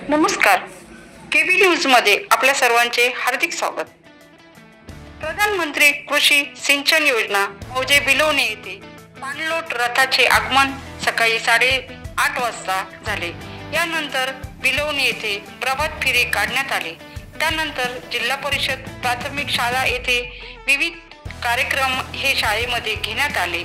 नमस्कार. KB news मध्ये आपल्या सर्वांचे हार्दिक स्वागत. प्रधानमंत्री कृषी सिंचन योजना मौजे बिलोणे येथे पाणलोट रथाचे आगमन सकाळी 8:30 वाजता झाले. यानंतर बिलोणे येथे प्रभात फेरी काढण्यात आली. त्यानंतर जिल्हा परिषद प्राथमिक शाळा येथे विविध कार्यक्रम हे शाळेमध्ये घेण्यात आले.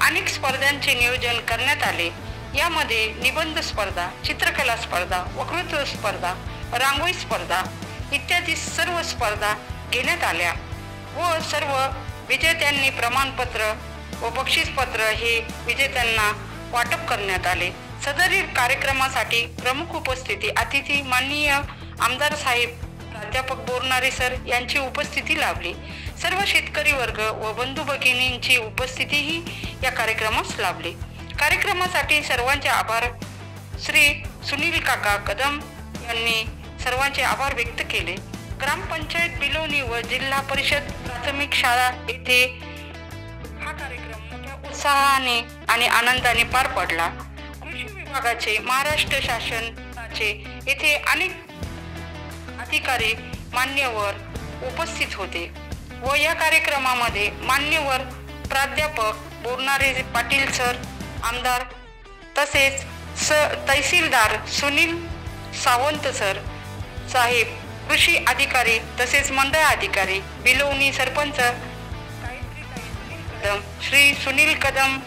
अनेक स्पर्धांचे नियोजन करण्यात आले. यामध्ये निबंध स्पर्धा, चित्रकला स्पर्धा, वक्तृत्व स्पर्धा, रांगोळी स्पर्धा इत्यादी सर्व स्पर्धा घेण्यात आल्या व सर्व विजेत्यांनी प्रमाणपत्र व बक्षीसपत्र हे विजेत्यांना वाटप करण्यात आले. सदरील कार्यक्रमासाठी प्रमुख उपस्थिती अतिथी माननीय आमदार साहेब प्राध्यापक बोरनारे सर यांची उपस्थिती लाभली. सर्व शेतकरी वर्ग व बंधू भगिनींची उपस्थितीही या कार्यक्रमास लाभली. कार्यक्रमासाठी सर्वांचे आभार. श्री सुनील काका कदम यांनी सर्वांचे आभार व्यक्त केले. ग्रामपंचायत बिलोणी व जिल्हा परिषद प्राथमिक शाळा येथे हा कार्यक्रम मोठ्या उत्साहाने आणि आनंदाने पार पडला. कृषी विभागाचे, महाराष्ट्र शासनाचे येथे अनेक अधिकारी मान्यवर उपस्थित होते व या कार्यक्रमामध्ये मान्यवर प्राध्यापक बोरनारे पाटील सर, आमदार तसेच तहसीलदार सुनील सावंत सर साहेब, कृषी अधिकारी तसेच मंडळ अधिकारी, बिलोणी सरपंच श्री सुनील कदम,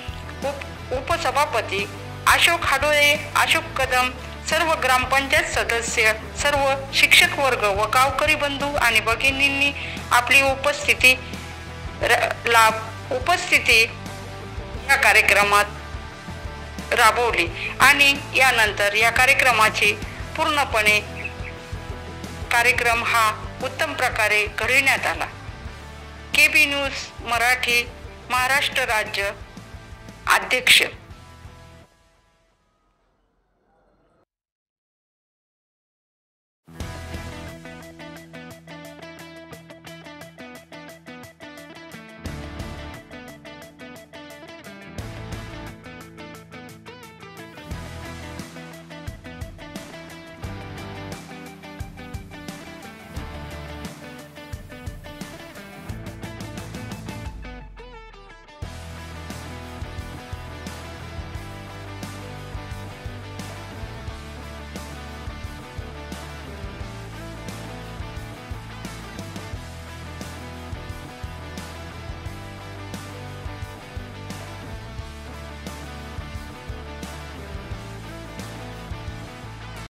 उपसभापती अशोक हाडोळे, अशोक कदम, सर्व ग्रामपंचायत सदस्य, सर्व शिक्षक वर्ग व गावकरी बंधू आणि भगिनींनी आपली उपस्थिती या कार्यक्रमात राबवली आणि यानंतर या कार्यक्रमाची पूर्णपणे कार्यक्रम हा उत्तम प्रकारे घडविण्यात आला. केबी न्यूज मराठी, महाराष्ट्र राज्य अध्यक्ष.